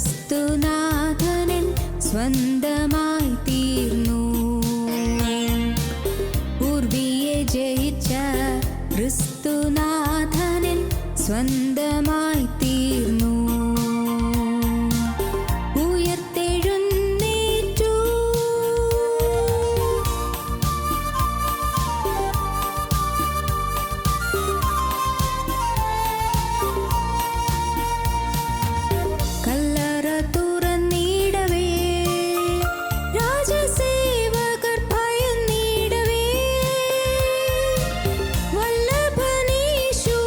ക്രിസ്തുനാഥനിൻ സ്വന്തമായി തീർന്നു. പൂർവിയെ ജയിച്ച ക്രിസ്തുനാഥനിൻ സ്വന്തമായി തീർന്നു. ഉയർത്തെഴുന്നേറ്റു. കല്ലറ തുറന്നിടവേ രാജസേവകർ ഭയന്നിടവേ വല്ലഭനീശു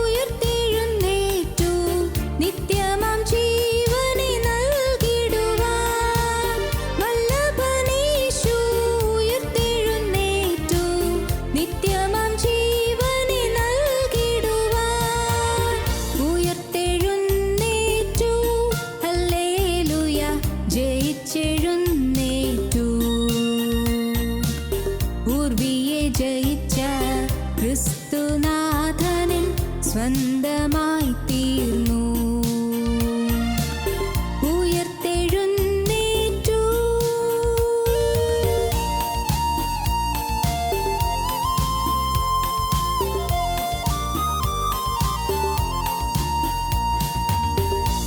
ഉയർത്തെഴുന്നേറ്റു. നിത്യമാം ജീവനെ നൽകിടുവാൻ വല്ലഭനീശു ഉയർത്തെഴുന്നേറ്റു. നിത്യമാം ജീവനെ നൽകിടുവാൻ ഉയർത്തെഴുന്നേറ്റു. ഹല്ലേലൂയ, ജയിച്ചെഴുന്നേറ്റു. പൂർവിയെ ജയിച്ച ക്രിസ്തുനാഥനിൻ സ്വന്തമായി തീർന്നു. ഉയർത്തെഴുന്നേറ്റു.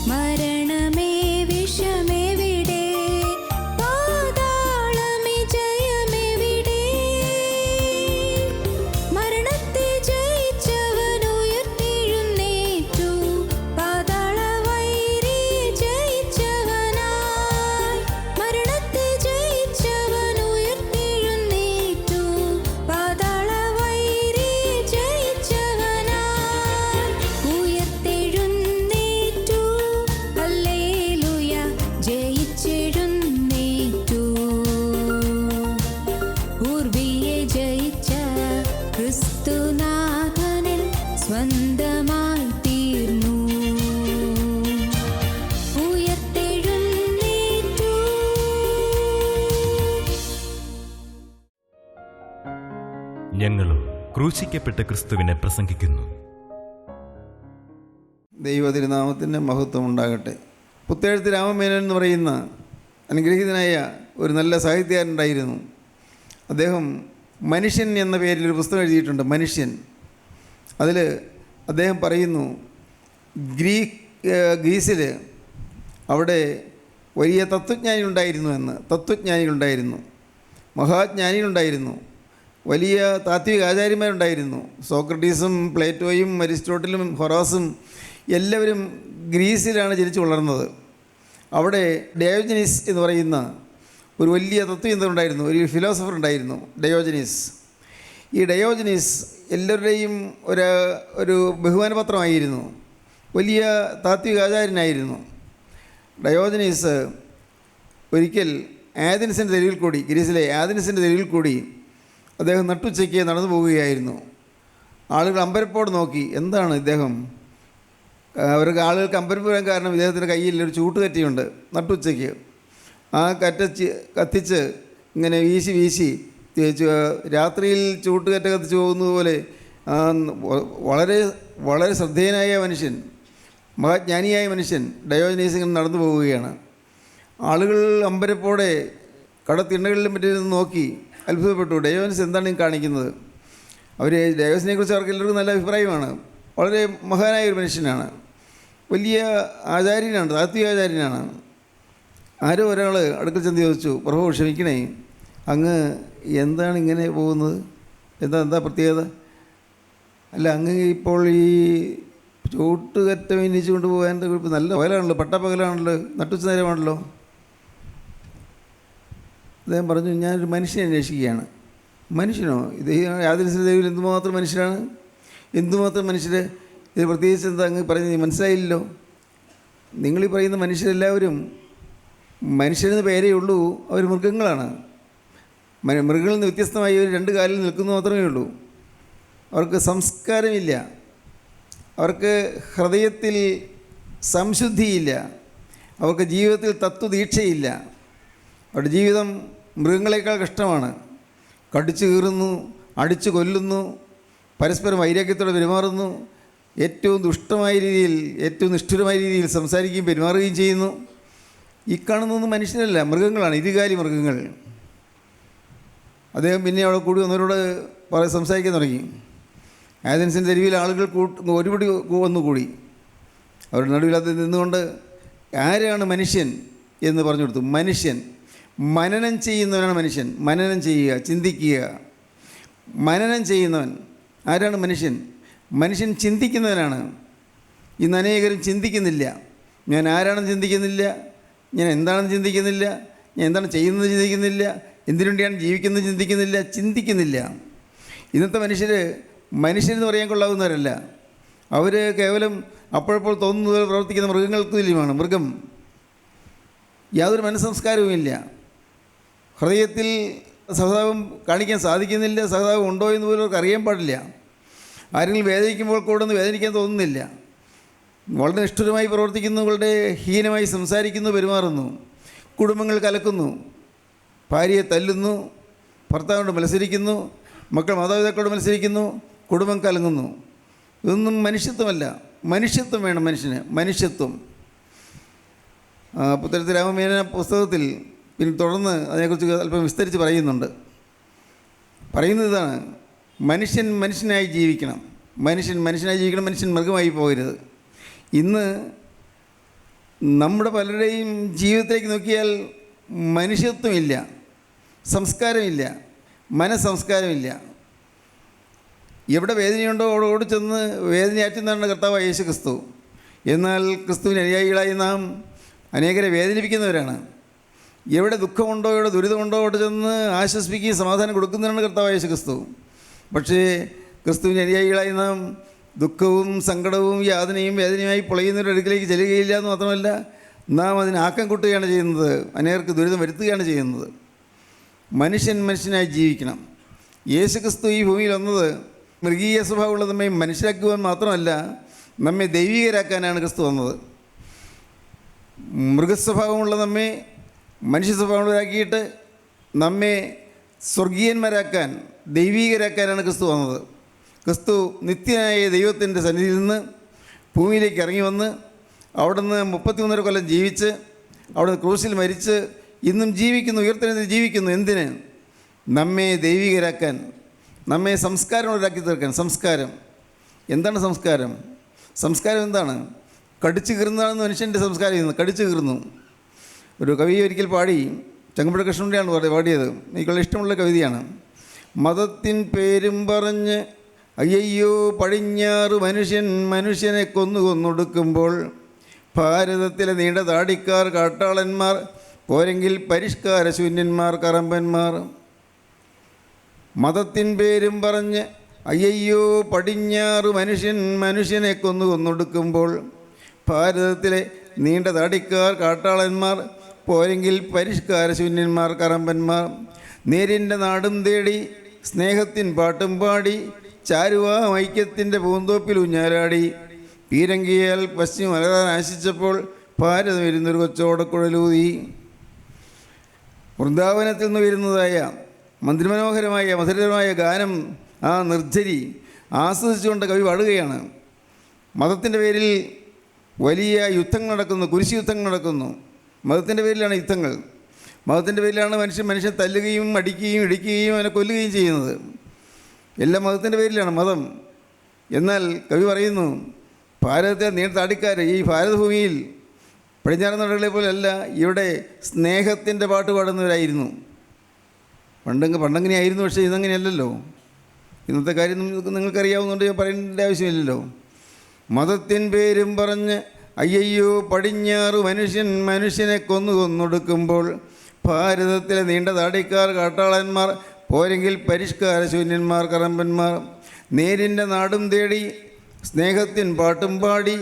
മരണമേ വിഷമെവിടെ? പാതാളമേ ജയമെവിടെ? മരണത്തെ ജയിച്ചവൻ ഉയർത്തെഴുന്നേറ്റു. പാതാള വൈരിയെ ജയിച്ചവനായി. മരണത്തെ ജയിച്ചവൻ ഉയർത്തെഴുന്നേറ്റു. പാതാള വൈരിയെ ജയിച്ചവനായി. ഉയർത്തെഴുന്നേറ്റു. ഹല്ലേലൂയ, ജയിച്ചെഴുന്നേറ്റു. പൂർവിയെ ജയിച്ച ക്രിസ്തുനാഥനിൻ സ്വന്തമായി തീർന്നു. ഉയർത്തെഴുന്നേറ്റു. ഞങ്ങളും ക്രൂശിക്കപ്പെട്ട ക്രിസ്തുവിനെ പ്രസംഗിക്കുന്നു. ദൈവതിരുനാമത്തിൻ്റെ മഹത്വം ഉണ്ടാകട്ടെ. പുത്തേഴത്ത് രാമമേനോൻ എന്ന് പറയുന്ന അനുഗ്രഹീതനായ ഒരു നല്ല സാഹിത്യകാരനുണ്ടായിരുന്നു. അദ്ദേഹം മനുഷ്യൻ എന്ന പേരിൽ ഒരു പുസ്തകം എഴുതിയിട്ടുണ്ട്, മനുഷ്യൻ. അതിൽ അദ്ദേഹം പറയുന്നു, ഗ്രീസിൽ അവിടെ വലിയ തത്വജ്ഞാനികളുണ്ടായിരുന്നു, മഹാജ്ഞാനികളുണ്ടായിരുന്നു, വലിയ താത്വിക ആചാര്യന്മാരുണ്ടായിരുന്നു. സോക്രട്ടീസും പ്ലേറ്റോയും അരിസ്റ്റോട്ടിലും ഹൊറാസും എല്ലാവരും ഗ്രീസിലാണ് ജനിച്ചു വളർന്നത്. അവിടെ ഡയോജനീസ് എന്ന് പറയുന്ന ഒരു വലിയ തത്വചിന്തകനുണ്ടായിരുന്നു, ഒരു ഫിലോസഫർ ഉണ്ടായിരുന്നു, ഡയോജനീസ്. ഈ ഡയോജനീസ് എല്ലാവരുടെയും ഒരു ബഹുമാനപത്രമായിരുന്നു, വലിയ താത്വിക ആചാര്യനായിരുന്നു. ഡയോജനീസ് ഒരിക്കൽ ആഥൻസിൻ്റെ തെരുവിൽ കൂടി, ഗ്രീസിലെ ആഥൻസിൻ്റെ തെരുവിൽ കൂടി അദ്ദേഹം നട്ടുച്ചയ്ക്ക് നടന്നു പോവുകയായിരുന്നു. ആളുകൾ അമ്പരപ്പോട് നോക്കി, എന്താണ് ഇദ്ദേഹം? ആളുകൾക്ക് അമ്പരപ്പ് വരാൻ കാരണം ഇദ്ദേഹത്തിൻ്റെ കയ്യിൽ ഒരു ചൂട്ടുകറ്റിയുണ്ട്. നട്ടുച്ചയ്ക്ക് ആ കത്തിച്ച് ഇങ്ങനെ വീശി രാത്രിയിൽ ചൂട്ടുകറ്റ കത്തിച്ച് പോകുന്നതുപോലെ വളരെ വളരെ ശ്രദ്ധേയനായ മനുഷ്യൻ, മഹാജ്ഞാനിയായ മനുഷ്യൻ ഡയോജനീസ് ഇങ്ങനെ നടന്നു പോവുകയാണ്. ആളുകൾ അമ്പരപ്പോടെ കടത്തിണ്ണകളിലും മറ്റും നോക്കി അത്ഭുതപ്പെട്ടു. ഡയോജനീസ് എന്താണ് ഈ കാണിക്കുന്നത്? ഡയോജനീസിനെ കുറിച്ച് അവർക്ക് എല്ലാവർക്കും നല്ല അഭിപ്രായമാണ്. വളരെ മഹാനായ ഒരു മനുഷ്യനാണ്, വലിയ ആചാര്യനാണ്, താത്വിക ആചാര്യനാണ്. ആരോ ഒരാൾ അടുക്കൽ ചെന്ന് ചോദിച്ചു, പ്രഭു ക്ഷമിക്കണേ, അങ്ങ് എന്താണ് ഇങ്ങനെ പോകുന്നത്? എന്താ പ്രത്യേകത? അല്ല, അങ്ങ് ഇപ്പോൾ ഈ ചൂട്ടുകറ്റ എണീച്ചു കൊണ്ട് പോകാൻ്റെ കുഴപ്പം, നല്ല പകലാണല്ലോ, പട്ടപ്പകലാണല്ലോ, നട്ടുച്ച നേരമാണല്ലോ. അദ്ദേഹം പറഞ്ഞു, ഞാനൊരു മനുഷ്യനെ അന്വേഷിക്കുകയാണ്. മനുഷ്യനോ? ഇത് ആദിവാസി ദൈവം എന്തുമാത്രം മനുഷ്യരാണ്, എന്തുമാത്രം മനുഷ്യർ! ഇത് പ്രത്യേകിച്ച് എന്താ അങ്ങ് പറയുന്നത് മനസ്സിലായില്ലല്ലോ. നിങ്ങളീ പറയുന്ന മനുഷ്യരെല്ലാവരും മനുഷ്യരെന്ന് പേരേ ഉള്ളൂ, അവർ മൃഗങ്ങളാണ്. മൃഗങ്ങളിൽ നിന്ന് വ്യത്യസ്തമായി ഒരു രണ്ട് കാലിൽ നിൽക്കുന്നു മാത്രമേ ഉള്ളൂ. അവർക്ക് സംസ്കാരമില്ല, അവർക്ക് ഹൃദയത്തിൽ സംശുദ്ധിയില്ല, അവർക്ക് ജീവിതത്തിൽ തത്വദീക്ഷയില്ല. അവരുടെ ജീവിതം മൃഗങ്ങളെക്കാൾ കഷ്ടമാണ്. കടിച്ചു കീറുന്നു, അടിച്ചു കൊല്ലുന്നു, പരസ്പരം വൈരാഗ്യത്തോടെ പെരുമാറുന്നു, ഏറ്റവും ദുഷ്ടമായ രീതിയിൽ, ഏറ്റവും നിഷ്ഠുരമായ രീതിയിൽ സംസാരിക്കുകയും പെരുമാറുകയും ചെയ്യുന്നു. ഈ കാണുന്നതൊന്നും മനുഷ്യരല്ല, മൃഗങ്ങളാണ്, ഇരുകാലി മൃഗങ്ങൾ. അദ്ദേഹം പിന്നെ അവിടെ കൂടി വന്നവരോട് സംസാരിക്കാൻ തുടങ്ങി. ആഥൻസിൻ്റെ തെരുവിൽ ആളുകൾ ഒരുപടി വന്നുകൂടി. അവരുടെ നടുവിൽ അത് നിന്നുകൊണ്ട് ആരാണ് മനുഷ്യൻ എന്ന് പറഞ്ഞു കൊടുത്തു. മനുഷ്യൻ, മനനം ചെയ്യുന്നവനാണ് മനുഷ്യൻ. മനനം ചെയ്യുക, ചിന്തിക്കുക. മനനം ചെയ്യുന്നവൻ ആരാണ്? മനുഷ്യൻ. മനുഷ്യൻ ചിന്തിക്കുന്നവനാണ്. ഇന്ന് അനേകരും ചിന്തിക്കുന്നില്ല. ഞാൻ ആരാണെന്ന് ചിന്തിക്കുന്നില്ല, ഞാൻ എന്താണെന്ന് ചിന്തിക്കുന്നില്ല, ഞാൻ എന്താണ് ചെയ്യുന്നത് ചിന്തിക്കുന്നില്ല, എന്തിനു വേണ്ടിയാണ് ജീവിക്കുന്നത് ചിന്തിക്കുന്നില്ല. ഇന്നത്തെ മനുഷ്യരെന്ന് പറയാൻ കൊള്ളാവുന്നവരല്ല. അവർ കേവലം അപ്പോഴപ്പോൾ തോന്നുന്നത് പ്രവർത്തിക്കുന്ന മൃഗങ്ങൾക്ക് തുല്യമാണ്. മൃഗം. യാതൊരു മനസ്സംസ്കാരവുമില്ല. ഹൃദയത്തിൽ സഹതാപം കാണിക്കാൻ സാധിക്കുന്നില്ല. സഹതാപം ഉണ്ടോ എന്ന് പോലും അവർക്ക് അറിയാൻ പാടില്ല. ആരെങ്കിലും വേദനിക്കുമ്പോൾ കൂടെ ഒന്ന് വേദനിക്കാൻ തോന്നുന്നില്ല. വളരെ നിഷ്ഠുരമായി പ്രവർത്തിക്കുന്നു, വളരെ ഹീനമായി സംസാരിക്കുന്നു, പെരുമാറുന്നു. കുടുംബങ്ങൾ കലക്കുന്നു, ഭാര്യയെ തല്ലുന്നു, ഭർത്താവിനോട് മത്സരിക്കുന്നു, മക്കൾ മാതാപിതാക്കളോട് മത്സരിക്കുന്നു, കുടുംബം കലങ്ങുന്നു. ഇതൊന്നും മനുഷ്യത്വമല്ല. മനുഷ്യത്വം വേണം മനുഷ്യന്, മനുഷ്യത്വം. പുത്തനത്ത് രാമമേനോൻ പുസ്തകത്തിൽ പിന്നെ തുടർന്ന് അതിനെക്കുറിച്ച് അല്പം വിസ്തരിച്ച് പറയുന്നത് ഇതാണ്: മനുഷ്യനായി ജീവിക്കണം. മനുഷ്യനായി ജീവിക്കണം. മനുഷ്യൻ മൃഗമായി പോകരുത്. ഇന്ന് നമ്മുടെ പലരുടെയും ജീവിതത്തിലേക്ക് നോക്കിയാൽ മനുഷ്യത്വമില്ല, സംസ്കാരമില്ല, മനസ്സംസ്കാരമില്ല. എവിടെ വേദനയുണ്ടോ അവിടെ ഓടി ചെന്ന് വേദനയാറ്റുന്നതാണ് കർത്താവായ യേശു ക്രിസ്തു. എന്നാൽ ക്രിസ്തുവിന് അനുയായികളായി നാം അനേകരെ വേദനിപ്പിക്കുന്നവരാണ്. എവിടെ ദുഃഖമുണ്ടോ, എവിടെ ദുരിതമുണ്ടോ അവിടെ ചെന്ന് ആശ്വസിപ്പിക്കുകയും സമാധാനം കൊടുക്കുന്നതാണ് കർത്താവായ യേശു ക്രിസ്തു. പക്ഷേ ക്രിസ്തുവിന് അനുയായികളായി നാം ദുഃഖവും സങ്കടവും യാതനയും വേദനയുമായി പൊളയുന്നവരുടെ അടുക്കിലേക്ക് ചെല്ലുകയില്ല എന്ന് മാത്രമല്ല, നാം അതിന് ആക്കം കൂട്ടുകയാണ് ചെയ്യുന്നത്, അനേകർക്ക് ദുരിതം വരുത്തുകയാണ് ചെയ്യുന്നത്. മനുഷ്യനായി ജീവിക്കണം. യേശു ക്രിസ്തു ഈ ഭൂമിയിൽ വന്നത് മൃഗീയ സ്വഭാവമുള്ള നമ്മെ മനുഷ്യരാക്കുവാൻ മാത്രമല്ല, നമ്മെ ദൈവികരാക്കാനാണ് ക്രിസ്തു വന്നത്. മൃഗസ്വഭാവമുള്ള നമ്മെ മനുഷ്യ സ്വഭാവമുള്ളവരാക്കിയിട്ട് നമ്മെ സ്വർഗീയന്മാരാക്കാൻ, ദൈവീകരാക്കാനാണ് ക്രിസ്തു വന്നത്. ക്രിസ്തു നിത്യനായ ദൈവത്തിൻ്റെ സന്നിധിയിൽ നിന്ന് ഭൂമിയിലേക്ക് ഇറങ്ങി വന്ന് അവിടുന്ന് 33 കൊല്ലം ജീവിച്ച് അവിടുന്ന് ക്രൂശിൽ മരിച്ച് ഇന്നും ജീവിക്കുന്നു, ഉയർത്തെഴുന്നേറ്റ് ജീവിക്കുന്നു. എന്തിന്? നമ്മെ ദൈവികരാക്കാൻ, നമ്മെ സംസ്കാരമുള്ളവരാക്കി തീർക്കാൻ. സംസ്കാരം എന്താണ്? സംസ്കാരം എന്താണ്? കടിച്ചു കീറുന്നതാണെന്ന് മനുഷ്യൻ്റെ സംസ്കാരം ചെയ്യുന്നത്. കടിച്ചു കീറുന്നു. ഒരു കവി ഒരിക്കൽ പാടി, ചങ്ങമ്പുഴ കൃഷ്ണൻ്റെയാണ് പാടിയത്. എനിക്കുള്ള ഇഷ്ടമുള്ള കവിതയാണ്. മതത്തിൻ പേരും പറഞ്ഞ് അയ്യോ പടിഞ്ഞാറ് മനുഷ്യനെ കൊന്നൊടുക്കുമ്പോൾ ഭാരതത്തിലെ നീണ്ട താടിക്കാർ കാട്ടാളന്മാർ, പോരെങ്കിൽ പരിഷ്കാരശൂന്യന്മാർ കറമ്പന്മാർ. മതത്തിൻ പേരും പറഞ്ഞ് അയ്യോ പടിഞ്ഞാറ് മനുഷ്യനെ കൊന്നൊടുക്കുമ്പോൾ ഭാരതത്തിലെ നീണ്ട താടിക്കാർ കാട്ടാളന്മാർ, പോരെങ്കിൽ പരിഷ്കാരശൂന്യന്മാർ കറമ്പന്മാർ. നേരിൻ്റെ നാടും തേടി സ്നേഹത്തിൻ പാട്ടും പാടി ചാരുവാ ഐക്യത്തിൻ്റെ പൂന്തോപ്പിൽ ഊഞ്ഞാലാടി. പീരങ്കിയാൽ പശ്ചിമ മലരാൻ ആശിച്ചപ്പോൾ ഭാരതം വരുന്നൊരു കൊച്ചോടക്കുഴലൂതി. വൃന്ദാവനത്തിൽ നിന്ന് വരുന്നതായ മന്ത്രിമനോഹരമായ മധുരമായ ഗാനം, ആ നിർജ്ജരി ആസ്വദിച്ചുകൊണ്ട് കവി പാടുകയാണ്. മതത്തിൻ്റെ പേരിൽ വലിയ യുദ്ധങ്ങൾ നടക്കുന്നു, കുരിശ് യുദ്ധങ്ങൾ നടക്കുന്നു. മതത്തിൻ്റെ പേരിലാണ് യുദ്ധങ്ങൾ. മതത്തിൻ്റെ പേരിലാണ് മനുഷ്യൻ തല്ലുകയും അടിക്കുകയും ഇടിക്കുകയും അവനെ കൊല്ലുകയും ചെയ്യുന്നത്. എല്ലാം മതത്തിൻ്റെ പേരിലാണ് മതം. എന്നാൽ കവി പറയുന്നു, ഭാരതത്തെ നീണ്ട താടിക്കാർ ഈ ഭാരതഭൂമിയിൽ പടിഞ്ഞാറൻ നാടുകളെ പോലെയല്ല, ഇവിടെ സ്നേഹത്തിൻ്റെ പാട്ട് പാടുന്നവരായിരുന്നു. പണ്ടങ്ങനെ ആയിരുന്നു. പക്ഷേ ഇതങ്ങനെയല്ലല്ലോ. ഇന്നത്തെ കാര്യം നിങ്ങൾക്കറിയാവുന്നതുകൊണ്ട് ഞാൻ പറയേണ്ട ആവശ്യമില്ലല്ലോ. മതത്തിൻ പേരും പറഞ്ഞ് അയ്യോ പടിഞ്ഞാറ് മനുഷ്യനെ കൊന്നൊടുക്കുമ്പോൾ ഭാരതത്തിലെ നീണ്ട താടിക്കാർ കാട്ടാളന്മാർ, പോരെങ്കിൽ പരിഷ്കാരശൂന്യന്മാർ കറമ്പന്മാർ. നേരിൻ്റെ നാടും തേടി സ്നേഹത്തിൻ പാട്ടും പാടി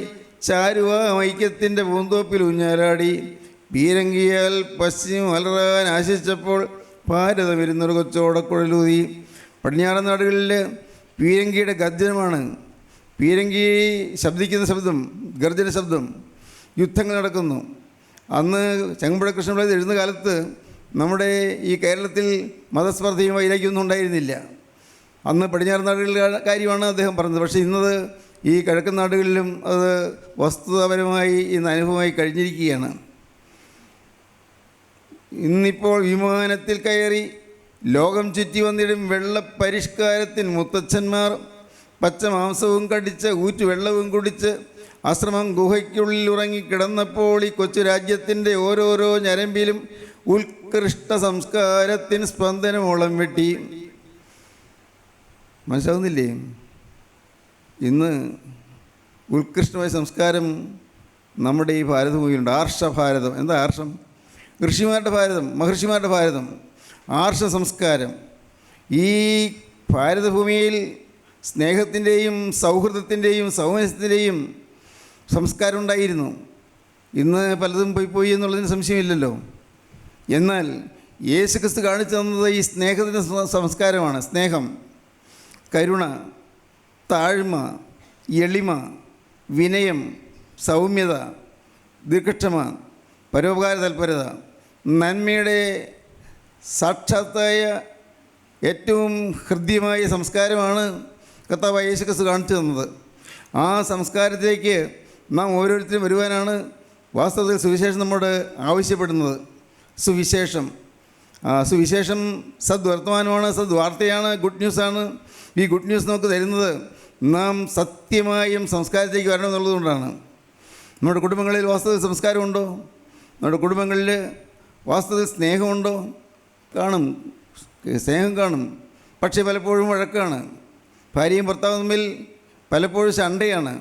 ചാരുവാ ഐക്യത്തിൻ്റെ പൂന്തോപ്പിൽ ഊഞ്ഞാലാടി. പീരങ്കിയാൽ പശ്ചിമ മലരാൻ ആശിച്ചപ്പോൾ ഭാരതം ഇരുന്നൊരു കൊച്ചോടക്കുഴലൂതി. പടിഞ്ഞാറൻ നാടുകളിൽ പീരങ്കിയുടെ ഗർജനമാണ്. പീരങ്കി ശബ്ദിക്കുന്ന ശബ്ദം, ഗർജന ശബ്ദം. യുദ്ധങ്ങൾ നടക്കുന്നു. അന്ന് ചങ്ങമ്പുഴ കൃഷ്ണപിള്ള എഴുതുന്ന കാലത്ത് നമ്മുടെ ഈ കേരളത്തിൽ മതസ്പർദ്ധയും വൈരാഗ്യമൊന്നും ഉണ്ടായിരുന്നില്ല. അന്ന് പടിഞ്ഞാറൻ നാടുകളിലെ കാര്യമാണ് അദ്ദേഹം പറഞ്ഞത്. പക്ഷേ ഇന്നത് ഈ കിഴക്കൻ നാടുകളിലും അത് വസ്തുതാപരമായി ഇന്ന് അനുഭവമായി കഴിഞ്ഞിരിക്കുകയാണ്. ഇന്നിപ്പോൾ വിമാനത്തിൽ കയറി ലോകം ചുറ്റി വന്നിടും വെള്ള പരിഷ്കാരത്തിന് മുത്തച്ഛന്മാർ പച്ച മാംസവും കടിച്ച് ഊറ്റുവെള്ളവും കുടിച്ച് ആശ്രമം ഗുഹയ്ക്കുള്ളിൽ ഉറങ്ങിക്കിടന്നപ്പോൾ ഈ കൊച്ചു രാജ്യത്തിൻ്റെ ഓരോരോ ഞരമ്പിലും ഉത്കൃഷ്ട സംസ്കാരത്തിന് സ്പന്ദനമോളം വെട്ടി. മനസ്സിലാവുന്നില്ലേ? ഇന്ന് ഉത്കൃഷ്ടമായ സംസ്കാരം നമ്മുടെ ഈ ഭാരതഭൂമിയിലുണ്ട്. ആർഷഭാരതം. എന്താ ആർഷം? ഋഷിമാരുടെ ഭാരതം, മഹർഷിമാരുടെ ഭാരതം, ആർഷ സംസ്കാരം. ഈ ഭാരതഭൂമിയിൽ സ്നേഹത്തിൻ്റെയും സൗഹൃദത്തിൻ്റെയും സൗമനസ്യത്തിൻ്റെയും സംസ്കാരം ഉണ്ടായിരുന്നു. ഇന്ന് പലതും പോയി എന്നുള്ളതിന് സംശയമില്ലല്ലോ. എന്നാൽ യേശുക്രിസ്തു കാണിച്ചു തന്നത് ഈ സ്നേഹത്തിൻ്റെ സംസ്കാരമാണ്. സ്നേഹം, കരുണ, താഴ്മ, എളിമ, വിനയം, സൗമ്യത, ദീർഘക്ഷമ, പരോപകാര തൽപരത, നന്മയുടെ സാക്ഷാത്തായ ഏറ്റവും ഹൃദ്യമായ സംസ്കാരമാണ് കർത്താവായ യേശുക്രിസ്തു കാണിച്ചു തന്നത്. ആ സംസ്കാരത്തിലേക്ക് നാം ഓരോരുത്തരും വരുവാനാണ് വാസ്തവത്തിൽ സുവിശേഷം നമ്മോട് ആവശ്യപ്പെടുന്നത്. സുവിശേഷം സദ്വർത്തമാനമാണ്, സദ്വാർത്തയാണ്, ഗുഡ് ന്യൂസാണ്. ഈ ഗുഡ് ന്യൂസ് നമുക്ക് തരുന്നത് നാം സത്യമായും സംസ്കാരത്തിലേക്ക് വരണമെന്നുള്ളതുകൊണ്ടാണ്. നമ്മുടെ കുടുംബങ്ങളിൽ വാസ്തവത്തിൽ സംസ്കാരമുണ്ടോ? നമ്മുടെ കുടുംബങ്ങളിൽ വാസ്തവത്തിൽ സ്നേഹമുണ്ടോ? കാണും, സ്നേഹം കാണും. പക്ഷേ പലപ്പോഴും വഴക്കാണ്. ഭാര്യയും ഭർത്താവും തമ്മിൽ പലപ്പോഴും ശണ്ടയാണ്.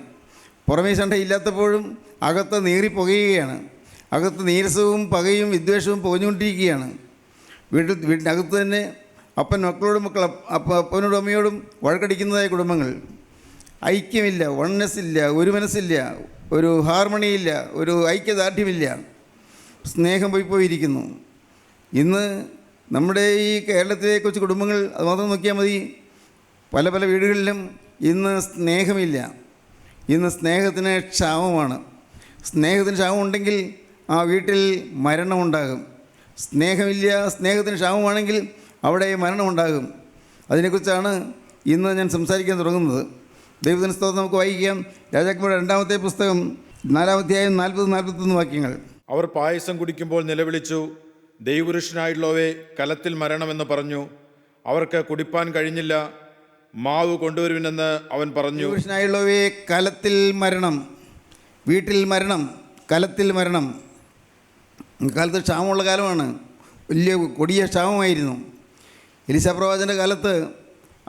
പുറമേ ശണ്ടയില്ലാത്തപ്പോഴും അകത്ത് നീറി പുകയുകയാണ്. അകത്ത് നീരസവും പകയും വിദ്വേഷവും പുകഞ്ഞുകൊണ്ടിരിക്കുകയാണ്. വീടിനകത്ത് തന്നെ അപ്പൻ മക്കളോടും അപ്പനോടും അമ്മയോടും വഴക്കടിക്കുന്നതായ കുടുംബങ്ങൾ. ഐക്യമില്ല, വൺനെസ് ഇല്ല, ഒരു മനസ്സില്ല, ഒരു ഹാർമണിയില്ല, ഒരു ഐക്യദാർഢ്യമില്ല. സ്നേഹം പോയിരിക്കുന്നു. ഇന്ന് നമ്മുടെ ഈ കേരളത്തിലെ കൊച്ചു കുടുംബങ്ങൾ അത് മാത്രം നോക്കിയാൽ മതി. പല പല വീടുകളിലും ഇന്ന് സ്നേഹമില്ല. ഇന്ന് സ്നേഹത്തിന് ക്ഷാമമാണ്. സ്നേഹത്തിന് ക്ഷാമമുണ്ടെങ്കിൽ ആ വീട്ടിൽ മരണമുണ്ടാകും. സ്നേഹമില്ല, സ്നേഹത്തിന് ക്ഷാമമാണെങ്കിൽ അവിടെ മരണമുണ്ടാകും. അതിനെക്കുറിച്ചാണ് ഇന്ന് ഞാൻ സംസാരിക്കാൻ തുടങ്ങുന്നത്. ദൈവത്തിൻ്റെ സ്തോത്രം. നമുക്ക് വായിക്കാം. രാജാക്കന്മാരുടെ 2-ാമത്തെ പുസ്തകം 4-ാം അധ്യായം 40-41 വാക്യങ്ങൾ. അവർ പായസം കുടിക്കുമ്പോൾ നിലവിളിച്ചു, ദൈവപുരുഷനായുള്ളവേ, കലത്തിൽ മരണമെന്ന് പറഞ്ഞു. അവർക്ക് കുടിപ്പാൻ കഴിഞ്ഞില്ല. മാവ് കൊണ്ടുവരുമെന്ന് അവൻ പറഞ്ഞു. ദൈവപുരുഷനായുള്ളവേ, കലത്തിൽ മരണം, വീട്ടിൽ മരണം, കലത്തിൽ മരണം. കാലത്ത് ക്ഷാമമുള്ള കാലമാണ്. വലിയ കൊടിയ ക്ഷാമമായിരുന്നു. എലീശാ പ്രവാചകൻ്റെ കാലത്ത്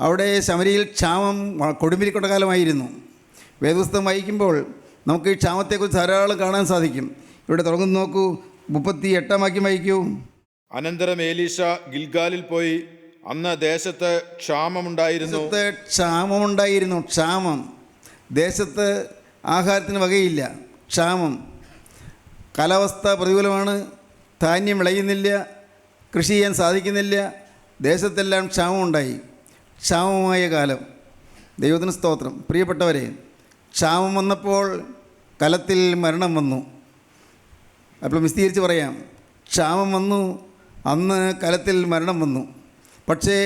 അവിടെ ശമരിയിൽ ക്ഷാമം കൊടുമ്പിരിക്കൊണ്ട കാലമായിരുന്നു. വേദപുസ്തകം വായിക്കുമ്പോൾ നമുക്ക് ഈ ക്ഷാമത്തെക്കുറിച്ച് ധാരാളം കാണാൻ സാധിക്കും. ഇവിടെ തുടങ്ങുന്നു നോക്കൂ, 38-ാം വാക്യം വായിക്കൂ. അനന്തരം എലീശ ഗിൽഗാലിൽ പോയി. അന്ന് ദേശത്ത് ക്ഷാമമുണ്ടായിരുന്നു. ക്ഷാമം. ദേശത്ത് ആഹാരത്തിന് വകയില്ല. ക്ഷാമം. കാലാവസ്ഥ പ്രതികൂലമാണ്. ധാന്യം വിളയുന്നില്ല, കൃഷി ചെയ്യാൻ സാധിക്കുന്നില്ല. ദേശത്തെല്ലാം ക്ഷാമമുണ്ടായി. ക്ഷാമമായ കാലം. ദൈവത്തിന് സ്തോത്രം. പ്രിയപ്പെട്ടവരെ, ക്ഷാമം വന്നപ്പോൾ കലത്തിൽ മരണം വന്നു. അപ്പോൾ വിസ്തീരിച്ച് പറയാം. ക്ഷാമം വന്നു, അന്ന് കലത്തിൽ മരണം വന്നു. പക്ഷേ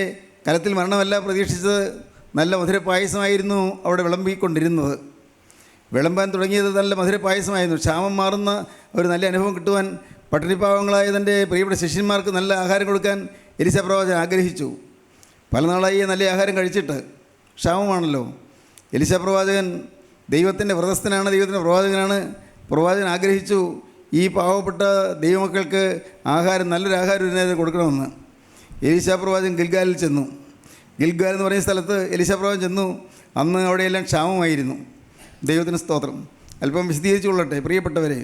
കലത്തിൽ മരണമല്ല പ്രതീക്ഷിച്ചത്. നല്ല മധുരപ്പായസമായിരുന്നു അവിടെ വിളമ്പിക്കൊണ്ടിരുന്നത്. വിളമ്പാൻ തുടങ്ങിയത് നല്ല മധുരപ്പായസമായിരുന്നു. ക്ഷാമം മാറുന്ന ഒരു നല്ല അനുഭവം കിട്ടുവാൻ പട്ടിണിപ്പാവങ്ങളായ തൻ്റെ പ്രിയപ്പെട്ട ശിഷ്യന്മാർക്ക് നല്ല ആഹാരം കൊടുക്കാൻ എലീശാ പ്രവാചകൻ ആഗ്രഹിച്ചു. പല നാളായി നല്ല ആഹാരം കഴിച്ചിട്ട്. ക്ഷാമമാണല്ലോ. എലീശാ പ്രവാചകൻ ദൈവത്തിൻ്റെ വ്രതസ്ഥനാണ്, ദൈവത്തിൻ്റെ പ്രവാചകനാണ്. പ്രവാചകൻ ആഗ്രഹിച്ചു ഈ പാവപ്പെട്ട ദൈവമക്കൾക്ക് ആഹാരം, നല്ലൊരു ആഹാരം ഇതിനകത്ത് കൊടുക്കണമെന്ന്. എലീശാ പ്രവാചകൻ ഗിൽഗാലിൽ ചെന്നു. ഗിൽഗാൽ എന്ന് പറയുന്ന സ്ഥലത്ത് എലീശാ പ്രവാചകൻ ചെന്നു. അന്ന് അവിടെയെല്ലാം ക്ഷാമമായിരുന്നു. ദൈവത്തിന് സ്തോത്രം. അല്പം വിശദീകരിച്ചു കൊള്ളട്ടെ പ്രിയപ്പെട്ടവരെ.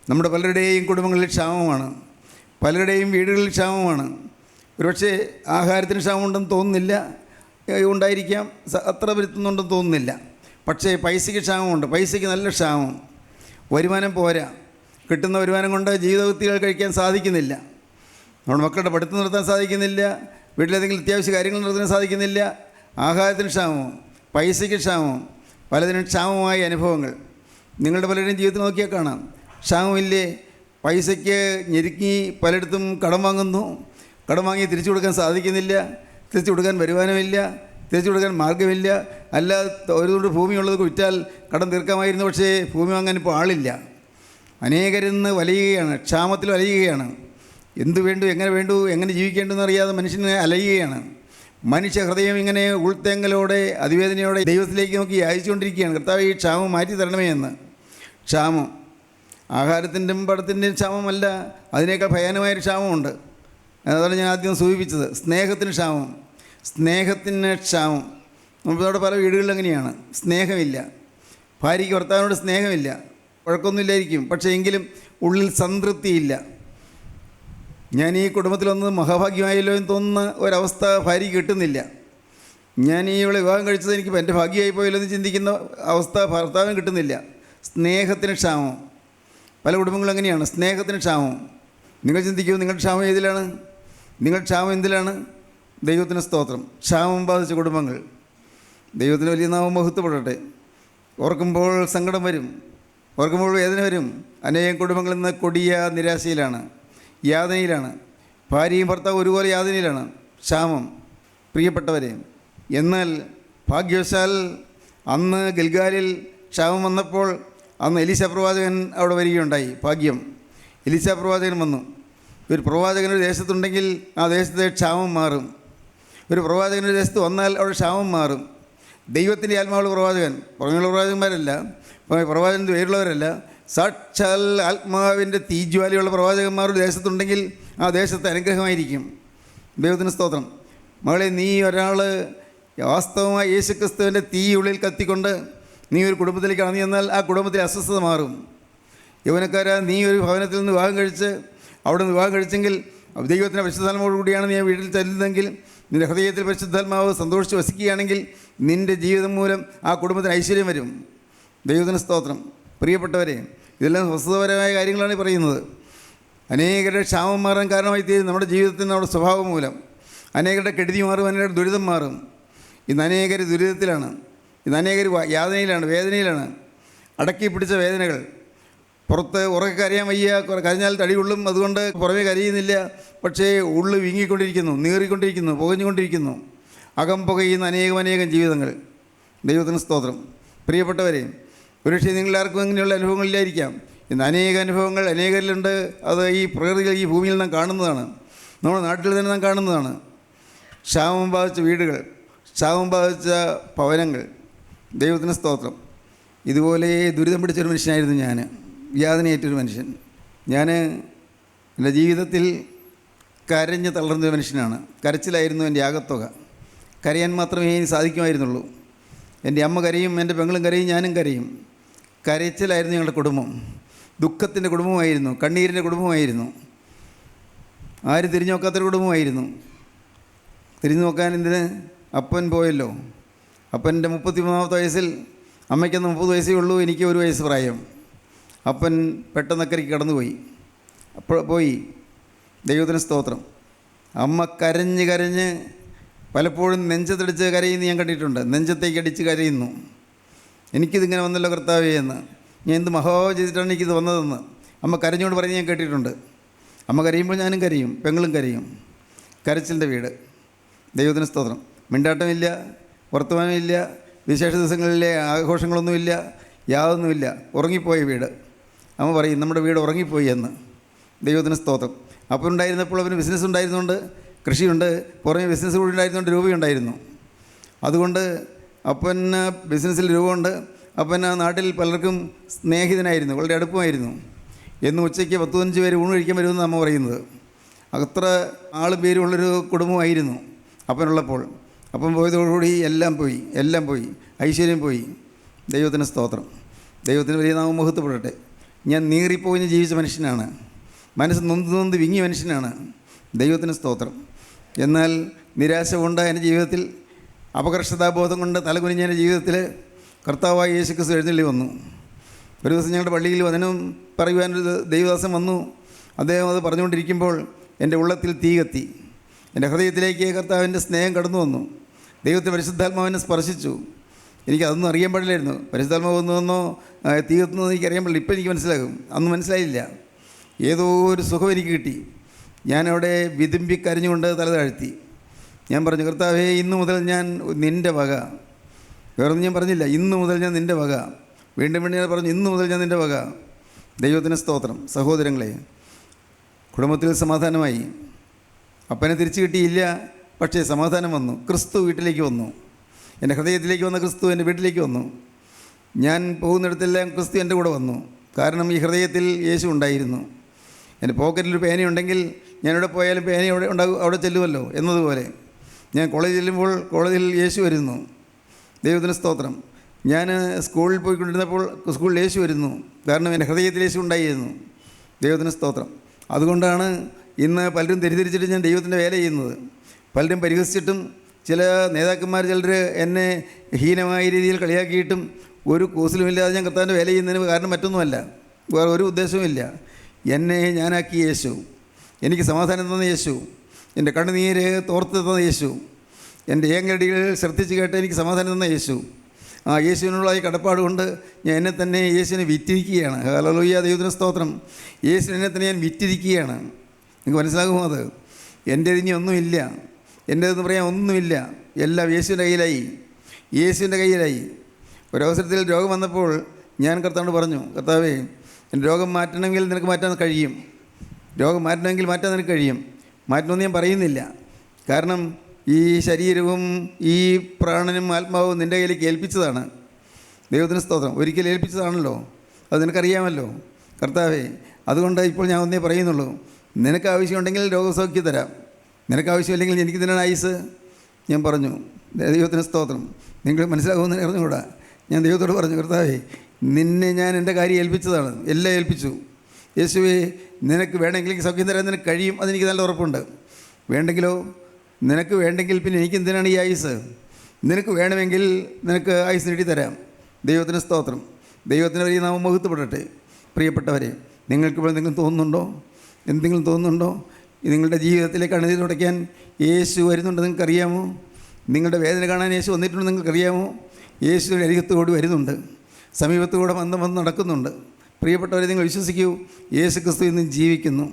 നമ്മുടെ പലരുടെയും കുടുംബങ്ങളിൽ ക്ഷാമമാണ്, പലരുടെയും വീടുകളിൽ ക്ഷാമമാണ്. ഒരുപക്ഷെ ആഹാരത്തിന് ക്ഷാമമുണ്ടെന്ന് തോന്നുന്നില്ല, ഉണ്ടായിരിക്കാം, അത്ര വരുത്തുന്നുണ്ടെന്ന് തോന്നുന്നില്ല. പക്ഷേ പൈസയ്ക്ക് ക്ഷാമമുണ്ട്. പൈസയ്ക്ക് നല്ല ക്ഷാമം. വരുമാനം പോരാ. കിട്ടുന്ന വരുമാനം കൊണ്ട് ജീവിതവൃത്തികൾ കഴിക്കാൻ സാധിക്കുന്നില്ല. നമ്മുടെ മക്കളുടെ പഠിത്തം നടത്താൻ സാധിക്കുന്നില്ല. വീട്ടിലേതെങ്കിലും അത്യാവശ്യ കാര്യങ്ങൾ നടത്താൻ സാധിക്കുന്നില്ല. ആഹാരത്തിന് ക്ഷാമം, പൈസയ്ക്ക് ക്ഷാമം, പലതിനും ക്ഷാമമായ അനുഭവങ്ങൾ നിങ്ങളുടെ പലരുടെയും ജീവിതത്തിൽ നോക്കിയാൽ കാണാം. ക്ഷാമമില്ലേ? പൈസയ്ക്ക് ഞെരുക്കി പലയിടത്തും കടം വാങ്ങുന്നു. കടം വാങ്ങി തിരിച്ചു കൊടുക്കാൻ സാധിക്കുന്നില്ല. തിരിച്ചു കൊടുക്കാൻ വരുമാനമില്ല, തിരിച്ചു കൊടുക്കാൻ മാർഗമില്ല. അല്ല, ഒരു തുണ്ട് ഭൂമിയുള്ളത് വിറ്റാൽ കടം തീർക്കാമായിരുന്നു. പക്ഷേ ഭൂമി വാങ്ങാൻ ഇപ്പോൾ ആളില്ല. അനേകരിന്ന് വലയുകയാണ്, ക്ഷാമത്തിൽ വലയുകയാണ്. എന്ത് വേണ്ടു, എങ്ങനെ ജീവിക്കേണ്ടെന്ന് അറിയാതെ മനുഷ്യനെ അലയുകയാണ്. മനുഷ്യ ഹൃദയം ഇങ്ങനെ ഉൾത്തേങ്ങലോടെ അതിവേദനയോടെ ദൈവത്തിലേക്ക് നോക്കി യാചിച്ചുകൊണ്ടിരിക്കുകയാണ്, കർത്താവ് ഈ ക്ഷാമം മാറ്റി തരണമേ എന്ന്. ക്ഷാമം ആഹാരത്തിൻ്റെയും പടത്തിൻ്റെയും ക്ഷാമമല്ല, അതിനേക്കാൾ ഭയാനമായൊരു ക്ഷാമമുണ്ട്. അതാണ് ഞാൻ ആദ്യം സൂചിപ്പിച്ചത്, സ്നേഹത്തിന് ക്ഷാമം. നമ്മളവിടെ പല വീടുകളിൽ അങ്ങനെയാണ്, സ്നേഹമില്ല. ഭാര്യയ്ക്ക് ഭർത്താവിനോട് സ്നേഹമില്ല, വഴക്കൊന്നുമില്ലായിരിക്കും, പക്ഷേ എങ്കിലും ഉള്ളിൽ സംതൃപ്തിയില്ല. ഞാൻ ഈ കുടുംബത്തിലൊന്ന് മഹാഭാഗ്യമായല്ലോ എന്ന് തോന്നുന്ന ഒരവസ്ഥ ഭാര്യയ്ക്ക് കിട്ടുന്നില്ല. ഞാൻ ഈ ഇവളെ വിവാഹം കഴിച്ചത് എനിക്ക് എൻ്റെ ഭാഗ്യമായി പോയല്ലോ എന്ന് ചിന്തിക്കുന്ന അവസ്ഥ ഭർത്താവിന് കിട്ടുന്നില്ല. സ്നേഹത്തിന് ക്ഷാമം. പല കുടുംബങ്ങളും അങ്ങനെയാണ്, സ്നേഹത്തിന് ക്ഷാമം. നിങ്ങൾ ചിന്തിക്കൂ, നിങ്ങളുടെ ക്ഷാമം ഏതിലാണ്? നിങ്ങളുടെ ക്ഷാമം എന്തിലാണ്? ദൈവത്തിന് സ്തോത്രം. ക്ഷാമം ബാധിച്ച കുടുംബങ്ങൾ, ദൈവത്തിന് വലിയ നാമം മഹത്വപ്പെടട്ടെ. ഓർക്കുമ്പോൾ സങ്കടം വരും, ഓർക്കുമ്പോൾ വേദന വരും. അനേകം കുടുംബങ്ങളിൽ നിന്ന് കൊടിയ നിരാശയിലാണ്, യാതനയിലാണ്. ഭാര്യയും ഭർത്താവും ഒരുപോലെ യാതനയിലാണ്. ക്ഷാമം, പ്രിയപ്പെട്ടവരെ. എന്നാൽ ഭാഗ്യവശാൽ അന്ന് ഗിൽഗാലിൽ ക്ഷാമം വന്നപ്പോൾ അന്ന് എലീശ പ്രവാചകൻ അവിടെ വരികയുണ്ടായി. ഭാഗ്യം, എലീശ പ്രവാചകൻ വന്നു. ഒരു പ്രവാചകൻ ഒരു ദേശത്തുണ്ടെങ്കിൽ ആ ദേശത്തെ ക്ഷാമം മാറും. ഒരു പ്രവാചകൻ ഒരു ദേശത്ത് വന്നാൽ അവിടെ ക്ഷാമം മാറും. ദൈവത്തിൻ്റെ ആത്മാവുള്ള പ്രവാചകൻ, പുറമെയുള്ള പ്രവാചകന്മാരല്ല, പ്രവാചകൻ്റെ പേരുള്ളവരല്ല, സാക്ഷാൽ ആത്മാവിൻ്റെ തീജ്വാലിയുള്ള പ്രവാചകന്മാർ ഒരു ദേശത്തുണ്ടെങ്കിൽ ആ ദേശത്തെ അനുഗ്രഹമായിരിക്കും. ദൈവത്തിന് സ്തോത്രം. മകളെ, നീ ഒരാൾ വാസ്തവമായി യേശുക്രിസ്തുവിൻ്റെ തീ ഉള്ളിൽ കത്തിക്കൊണ്ട് നീ ഒരു കുടുംബത്തിലേക്ക് കടന്നു ചെന്നാൽ ആ കുടുംബത്തിൽ അസ്വസ്ഥത മാറും. യൗവനക്കാരാ, നീ ഒരു ഭവനത്തിൽ നിന്ന് വിവാഹം കഴിച്ച് അവിടെ നിന്ന് വിവാഹം കഴിച്ചെങ്കിൽ ദൈവത്തിൻ്റെ പരിശുദ്ധാത്മാവോട് കൂടിയാണ് നീ വീട്ടിൽ ചെല്ലുന്നതെങ്കിൽ, നിൻ്റെ ഹൃദയത്തിൽ പരിശുദ്ധാത്മാവ് സന്തോഷിച്ച് വസിക്കുകയാണെങ്കിൽ നിൻ്റെ ജീവിതം മൂലം ആ കുടുംബത്തിന് ഐശ്വര്യം വരും. ദൈവത്തിന് സ്തോത്രം. പ്രിയപ്പെട്ടവരെ, ഇതെല്ലാം വസ്തുതപരമായ കാര്യങ്ങളാണ് പറയുന്നത്. അനേകരുടെ ക്ഷാമം മാറാൻ കാരണമായി തീരും നമ്മുടെ ജീവിതത്തിന്, നമ്മുടെ സ്വഭാവം മൂലം. അനേകരുടെ കെടുതി മാറും, അനേകരുടെ ദുരിതം മാറും. ഇന്ന് അനേകർ ദുരിതത്തിലാണ്, ഇന്ന് അനേകർ യാതനയിലാണ്, വേദനയിലാണ്. അടക്കി പിടിച്ച വേദനകൾ, പുറത്ത് ഉറക്കെ കരയാൻ വയ്യ, കരഞ്ഞാൽ തടികൊള്ളും, അതുകൊണ്ട് പുറമേ കരയുന്നില്ല. പക്ഷേ ഉള്ളു വീങ്ങിക്കൊണ്ടിരിക്കുന്നു, നീറിക്കൊണ്ടിരിക്കുന്നു, പുകഞ്ഞുകൊണ്ടിരിക്കുന്നു. അകം പുകയുന്ന അനേകം ജീവിതങ്ങൾ. ദൈവത്തിന് സ്തോത്രം. പ്രിയപ്പെട്ടവരെ, ഒരുപക്ഷെ നിങ്ങളാർക്കും അങ്ങനെയുള്ള അനുഭവങ്ങളില്ലായിരിക്കാം. ഇന്ന് അനേക അനുഭവങ്ങൾ അനേകരിലുണ്ട്. അത് ഈ പ്രകൃതിയിൽ, ഈ ഭൂമിയിൽ നാം കാണുന്നതാണ്, നമ്മുടെ നാട്ടിൽ തന്നെ നാം കാണുന്നതാണ്. ക്ഷാമം ബാധിച്ച വീടുകൾ, ക്ഷാമം ബാധിച്ച ഭവനങ്ങൾ. ദൈവത്തിന് സ്തോത്രം. ഇതുപോലെ ദുരിതം പിടിച്ചൊരു മനുഷ്യനായിരുന്നു ഞാൻ, യാതനയേറ്റൊരു മനുഷ്യൻ. ഞാൻ എൻ്റെ ജീവിതത്തിൽ കരഞ്ഞ് തളർന്നൊരു മനുഷ്യനാണ്. കരച്ചിലായിരുന്നു എൻ്റെ ആകത്തുക. കരയാൻ മാത്രമേ എനിക്ക് സാധിക്കുമായിരുന്നുള്ളൂ. എൻ്റെ അമ്മ കരയും, എൻ്റെ പെങ്ങളും കരയും, ഞാനും കരയും. കരച്ചിലായിരുന്നു ഞങ്ങളുടെ കുടുംബം. ദുഃഖത്തിൻ്റെ കുടുംബമായിരുന്നു, കണ്ണീരിൻ്റെ കുടുംബമായിരുന്നു. ആരും തിരിഞ്ഞു നോക്കാത്തൊരു കുടുംബമായിരുന്നു. തിരിഞ്ഞു നോക്കാൻ എന്തിന്? അപ്പൻ പോയല്ലോ. അപ്പൻ്റെ 33-ാമത്തെ വയസ്സിൽ, അമ്മയ്ക്കന്ന് 30 വയസ്സേ ഉള്ളൂ, എനിക്ക് 1 വയസ്സ് പ്രായം. അപ്പൻ പെട്ടെന്നക്കരയ്ക്ക് കടന്നുപോയി. അപ്പോൾ പോയി. ദൈവത്തിന് സ്തോത്രം. അമ്മ കരഞ്ഞ് പലപ്പോഴും നെഞ്ചത്തടിച്ച് കരയുന്നു ഞാൻ കണ്ടിട്ടുണ്ട്. നെഞ്ചത്തേക്ക് അടിച്ച് കരയുന്നു. എനിക്കിതിങ്ങനെ വന്നല്ലോ കർത്താവേ എന്ന്. ഞാൻ എന്ത് മഹാഭാവം ചെയ്തിട്ടാണ് എനിക്കിത് വന്നതെന്ന് അമ്മ കരഞ്ഞുകൊണ്ട് പറഞ്ഞ് ഞാൻ കേട്ടിട്ടുണ്ട്. അമ്മ കരയുമ്പോൾ ഞാനും കരയും, പെങ്ങളും കരയും. കരച്ചിലിൻ്റെ വീട്. ദൈവത്തിന് സ്തോത്രം. മിണ്ടാട്ടമില്ല, വർത്തമാനമില്ല, വിശേഷ ദിവസങ്ങളിലെ ആഘോഷങ്ങളൊന്നുമില്ല, യാതൊന്നുമില്ല. ഉറങ്ങിപ്പോയ വീട്. അമ്മ പറയും നമ്മുടെ വീട് ഉറങ്ങിപ്പോയി എന്ന്. ദൈവത്തിന് സ്തോത്രം. അപ്പം ഉണ്ടായിരുന്നപ്പോൾ അവന് ബിസിനസ് ഉണ്ടായിരുന്നുകൊണ്ട്, കൃഷിയുണ്ട്, പുറമെ ബിസിനസ് കൂടി ഉണ്ടായിരുന്നുകൊണ്ട് രൂപയുണ്ടായിരുന്നു. അതുകൊണ്ട് അപ്പന് ബിസിനസ്സിൽ രൂപമുണ്ട്. അപ്പൻ ആ നാട്ടിൽ പലർക്കും സ്നേഹിതനായിരുന്നു, വളരെ അടുപ്പമായിരുന്നു. എന്ന് ഉച്ചയ്ക്ക് 10-15 പേര് ഊണ് കഴിക്കാൻ വരുമെന്ന് അമ്മ പറയുന്നത്. അത്ര ആളും പേരുമുള്ളൊരു കുടുംബമായിരുന്നു അപ്പനുള്ളപ്പോൾ. അപ്പം പോയതോടുകൂടി എല്ലാം പോയി, ഐശ്വര്യം പോയി. ദൈവത്തിന് സ്തോത്രം. ദൈവത്തിന് വലിയ നാമം മഹത്വപ്പെടട്ടെ. ഞാൻ നീറിപ്പോയി ജീവിച്ച മനുഷ്യനാണ്, മനസ്സ് നൊന്ത് വിങ്ങിയ മനുഷ്യനാണ്. ദൈവത്തിന് സ്തോത്രം. എന്നാൽ നിരാശ കൊണ്ട് എൻ്റെ ജീവിതത്തിൽ, അപകർഷതാബോധം കൊണ്ട് തലകുനിഞ്ഞ എൻ്റെ ജീവിതത്തിൽ കർത്താവായ യേശുക്രിസ്തു എഴുന്നള്ളി വന്നു. ഒരു ദിവസം ഞങ്ങളുടെ പള്ളിയിൽ വചനം പറയുവാനൊരു ദൈവദാസൻ വന്നു. അദ്ദേഹം അത് പറഞ്ഞുകൊണ്ടിരിക്കുമ്പോൾ എൻ്റെ ഉള്ളത്തിൽ തീ കത്തി. എൻ്റെ ഹൃദയത്തിലേക്ക് കർത്താവിൻ്റെ സ്നേഹം കടന്നു വന്നു. ദൈവത്തെ പരിശുദ്ധാത്മാവിനെ സ്പർശിച്ചു. എനിക്കതൊന്നും അറിയാൻ പാടില്ലായിരുന്നു. പരിശുദ്ധാത്മാവ് വന്നോ തീ കത്തുന്നോ എനിക്കറിയാൻ പാടില്ല. ഇപ്പം എനിക്ക് മനസ്സിലാകും, അന്ന് മനസ്സിലായില്ല. ഏതോ ഒരു സുഖം എനിക്ക് കിട്ടി. ഞാനവിടെ വിതുമ്പി കരഞ്ഞുകൊണ്ട് തല താഴ്ത്തി. ഞാൻ പറഞ്ഞു, കർത്താവേ, ഇന്നു മുതൽ ഞാൻ നിൻ്റെ വക. വേറൊന്നും ഞാൻ പറഞ്ഞില്ല. ഇന്നു മുതൽ ഞാൻ നിൻ്റെ വക. വീണ്ടും ഞാൻ പറഞ്ഞു, ഇന്നു മുതൽ ഞാൻ നിൻ്റെ വക. ദൈവത്തിന് സ്തോത്രം. സഹോദരങ്ങളെ, കുടുംബത്തിൽ സമാധാനമായി. അപ്പനെ തിരിച്ചു കിട്ടിയില്ല, പക്ഷേ സമാധാനം വന്നു. ക്രിസ്തു വീട്ടിലേക്ക് വന്നു. എൻ്റെ ഹൃദയത്തിലേക്ക് വന്ന ക്രിസ്തു എൻ്റെ വീട്ടിലേക്ക് വന്നു. ഞാൻ പോകുന്നിടത്തെല്ലാം ക്രിസ്തു എൻ്റെ കൂടെ വന്നു. കാരണം ഈ ഹൃദയത്തിൽ യേശു ഉണ്ടായിരുന്നു. എൻ്റെ പോക്കറ്റിലൊരു പേനയുണ്ടെങ്കിൽ ഞാനിവിടെ പോയാലും പേന അവിടെ ചെല്ലുമല്ലോ എന്നതുപോലെ ഞാൻ കോളേജിൽ ചെല്ലുമ്പോൾ കോളേജിൽ യേശു വരുന്നു. ദൈവത്തിന് സ്തോത്രം. ഞാൻ സ്കൂളിൽ പോയിക്കൊണ്ടിരുന്നപ്പോൾ സ്കൂളിൽ യേശു വരുന്നു. കാരണം എൻ്റെ ഹൃദയത്തിൽ യേശു ഉണ്ടായിരുന്നു. ദൈവത്തിന് സ്തോത്രം. അതുകൊണ്ടാണ് ഇന്ന് പലരും തെറ്റിദ്ധരിച്ചിട്ട് ഞാൻ ദൈവത്തിൻ്റെ വേല ചെയ്യുന്നത്. പലരും പരിഹസിച്ചിട്ടും ചില നേതാക്കന്മാർ ചിലർ എന്നെ ഹീനമായ രീതിയിൽ കളിയാക്കിയിട്ടും ഒരു കൂസലുമില്ലാതെ ഞാൻ കർത്താവിൻ്റെ വേല ചെയ്യുന്നതിന് കാരണം മറ്റൊന്നുമല്ല, വേറെ ഒരു ഉദ്ദേശവുമില്ല. എന്നെ ഞാനാക്കിയ യേശു, എനിക്ക് സമാധാനം തന്ന യേശു, എൻ്റെ കണ്ണുനീര് തോർത്ത് തന്ന യേശു, എൻ്റെ ഏങ്ങടികൾ ശ്രദ്ധിച്ച് കേട്ട് എനിക്ക് സമാധാനം തന്ന യേശു, ആ യേശുവിനുള്ള ഈ കടപ്പാട് കൊണ്ട് ഞാൻ എന്നെ തന്നെ യേശുവിനെ വിറ്റിരിക്കുകയാണ്. ഹല്ലേലൂയ, ദൈവത്തിന് സ്തോത്രം. യേശുവിനെ തന്നെ ഞാൻ വിറ്റിരിക്കുകയാണ്. നിങ്ങൾക്ക് മനസ്സിലാകുമോ? അത് എൻ്റേത് ഇനി ഒന്നുമില്ല, എൻ്റേതെന്ന് പറയാൻ ഒന്നുമില്ല. എല്ലാം യേശുവിൻ്റെ കയ്യിലായി, യേശുവിൻ്റെ കയ്യിലായി. ഒരവസരത്തിൽ രോഗം വന്നപ്പോൾ ഞാൻ കർത്താവിനോട് പറഞ്ഞു, കർത്താവേ, എൻ്റെ രോഗം മാറ്റണമെങ്കിൽ നിനക്ക് മാറ്റാൻ കഴിയും, രോഗം മാറ്റണമെങ്കിൽ മാറ്റാൻ നിനക്ക് കഴിയും. മാറ്റണമെന്ന് ഞാൻ പറയുന്നില്ല. കാരണം ഈ ശരീരവും ഈ പ്രാണനും ആത്മാവും നിൻ്റെ കയ്യിലേക്ക് ഏൽപ്പിച്ചതാണ്. ദൈവത്തിന് സ്തോത്രം. ഒരിക്കൽ ഏൽപ്പിച്ചതാണല്ലോ, അത് നിനക്കറിയാമല്ലോ കർത്താവേ. അതുകൊണ്ട് ഇപ്പോൾ ഞാൻ ഒന്നേ പറയുന്നുള്ളൂ, നിനക്ക് ആവശ്യമുണ്ടെങ്കിൽ രോഗസൗഖ്യം തരാം, നിനക്ക് ആവശ്യമില്ലെങ്കിൽ എനിക്ക് തന്നെയാണ് ആയുസ്. ഞാൻ പറഞ്ഞു, ദൈവത്തിന് സ്തോത്രം. നിങ്ങൾ മനസ്സിലാകുമെന്ന് അറിഞ്ഞുകൂടാ. ഞാൻ ദൈവത്തോട് പറഞ്ഞു, കർത്താവേ, നിന്നെ ഞാൻ എൻ്റെ കാര്യം ഏൽപ്പിച്ചതാണ്, എല്ലാം ഏൽപ്പിച്ചു. യേശുവേ, നിനക്ക് വേണമെങ്കിൽ സൗഖ്യം തരാൻ നിനക്ക് കഴിയും, അതെനിക്ക് നല്ല ഉറപ്പുണ്ട്. വേണ്ടെങ്കിലോ, നിനക്ക് വേണ്ടെങ്കിൽ പിന്നെ എനിക്ക് എന്തിനാണ് ഈ ആയുസ്? നിനക്ക് വേണമെങ്കിൽ നിനക്ക് ആയുസ് നേടിത്തരാം. ദൈവത്തിന് സ്തോത്രം. ദൈവത്തിന് വലിയ നാമം മഹത്വപ്പെടട്ടെ. പ്രിയപ്പെട്ടവരെ, നിങ്ങൾക്കിപ്പോൾ എന്തെങ്കിലും തോന്നുന്നുണ്ടോ? എന്തെങ്കിലും തോന്നുന്നുണ്ടോ? നിങ്ങളുടെ ജീവിതത്തിലേക്ക് കണ്ണുനീർ തുടയ്ക്കാൻ യേശു വരുന്നുണ്ട് നിങ്ങൾക്കറിയാമോ? നിങ്ങളുടെ വേദന കാണാൻ യേശു വന്നിട്ടുണ്ട് നിങ്ങൾക്കറിയാമോ? യേശുവിൻ്റെ അരികത്തോട് വരുന്നുണ്ട്, സമീപത്തുകൂടെ വന്ന് നടക്കുന്നുണ്ട്. പ്രിയപ്പെട്ടവരെ, നിങ്ങൾ വിശ്വസിക്കൂ, യേശു ക്രിസ്തു ഇന്നും ജീവിക്കുന്നു.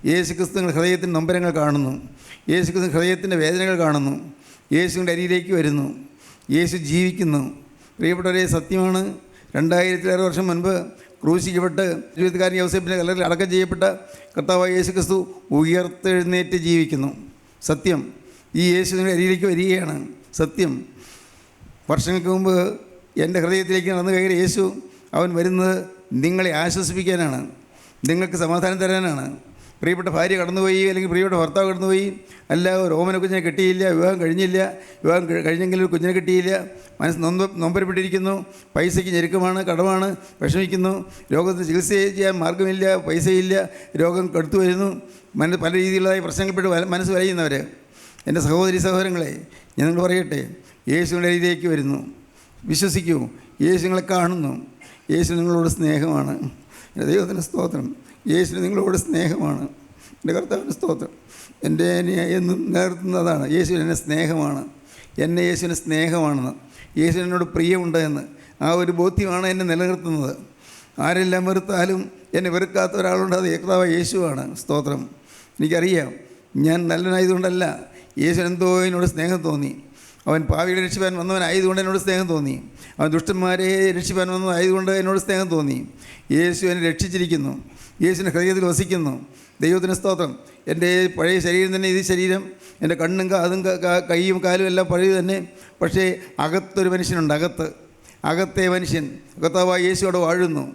യേശു ക്രിസ്തു നിങ്ങളുടെ ഹൃദയത്തിൻ്റെ നൊമ്പരങ്ങൾ കാണുന്നു. യേശു ക്രിസ്തു ഹൃദയത്തിൻ്റെ വേദനകൾ കാണുന്നു. യേശുവിൻ്റെ അരിയിലേക്ക് വരുന്നു. യേശു ജീവിക്കുന്നു. പ്രിയപ്പെട്ടവരെ, സത്യമാണ്. 2000 വർഷം മുൻപ് ക്രൂശിക്കപ്പെട്ട് ജീവിതക്കാരൻ യൗസേപ്പിൻ്റെ കല്ലറിൽ അടക്കം ചെയ്യപ്പെട്ട കർത്താവായ യേശു ക്രിസ്തു ഉയർത്തെഴുന്നേറ്റ് ജീവിക്കുന്നു. സത്യം. ഈ യേശുവിൻ്റെ അരിയിലേക്ക് വരികയാണ്. സത്യം. വർഷങ്ങൾക്ക് മുമ്പ് എൻ്റെ ഹൃദയത്തിലേക്ക് നടന്നു കയറിയ യേശു, അവൻ വരുന്നത് നിങ്ങളെ ആശ്വസിപ്പിക്കാനാണ്, നിങ്ങൾക്ക് സമാധാനം തരാനാണ്. പ്രിയപ്പെട്ട ഭാര്യ കടന്നുപോയി, അല്ലെങ്കിൽ പ്രിയപ്പെട്ട ഭർത്താവ് കടന്നുപോയി, അല്ല ഒരു ഓമന കുഞ്ഞിനെ കിട്ടിയില്ല, വിവാഹം കഴിഞ്ഞില്ല, വിവാഹം കഴിഞ്ഞെങ്കിലും ഒരു കുഞ്ഞിനെ കിട്ടിയില്ല, മനസ്സ് നൊമ്പരപ്പെട്ടിരിക്കുന്നു, പൈസയ്ക്ക് ഞെരുക്കമാണ്, കടമാണ്, വിഷമിക്കുന്നു, രോഗത്തിന് ചികിത്സ ചെയ്യാൻ മാർഗമില്ല, പൈസയില്ല, രോഗം കടുത്തു വരുന്നു, പല രീതിയിലുള്ളതായ പ്രശ്നങ്ങൾപ്പെട്ട് മനസ്സ് വലയുന്നവർ, എൻ്റെ സഹോദരി സഹോദരങ്ങളെ, ഞാൻ നിങ്ങൾ പറയട്ടെ, യേശുവിൻ്റെ അരികിലേക്ക് വരുന്നു. വിശ്വസിക്കൂ, യേശു നിങ്ങളെ കാണുന്നു. യേശു നിങ്ങളോട് സ്നേഹമാണ്. എൻ്റെ ദൈവത്തിൻ്റെ സ്തോത്രം. യേശു നിങ്ങളോട് സ്നേഹമാണ്. എൻ്റെ കർത്താവിൻ്റെ സ്തോത്രം. എൻ്റെ എന്നും നിലനിർത്തുന്നതാണ്, യേശു എന്നെ സ്നേഹമാണ്, എന്നെ യേശുവിന് സ്നേഹമാണെന്ന്, യേശു എന്നോട് പ്രിയമുണ്ട് എന്ന് ആ ഒരു ബോധ്യമാണ് എന്നെ നിലനിർത്തുന്നത്. ആരെല്ലാം വെറുത്താലും എന്നെ വെറുക്കാത്ത ഒരാളുണ്ട്, അത് കർത്താവ് യേശുവാണ്. സ്തോത്രം. എനിക്കറിയാം, ഞാൻ നല്ലവനായതുകൊണ്ടല്ല, യേശു എന്തോ എന്നോട് സ്നേഹം തോന്നി. അവൻ പാവികളെ രക്ഷിപ്പാൻ വന്നവനായതുകൊണ്ട് എന്നോട് സ്നേഹം തോന്നി. അവൻ ദുഷ്ടന്മാരെ രക്ഷിപ്പാൻ വന്നതായതുകൊണ്ട് എന്നോട് സ്നേഹം തോന്നി. യേശു എന്നെ രക്ഷിച്ചിരിക്കുന്നു. യേശുവിൻ്റെ ഹൃദയത്തിൽ വസിക്കുന്നു. ദൈവത്തിന് സ്തോത്രം. എൻ്റെ പഴയ ശരീരം തന്നെ, ഇത് ശരീരം, എൻ്റെ കണ്ണും കാതും കൈയും കാലും എല്ലാം പഴയ തന്നെ. പക്ഷേ അകത്തൊരു മനുഷ്യനുണ്ട്, അകത്തെ മനുഷ്യൻ കർത്താവായ യേശു അവിടെ വാഴുന്നു.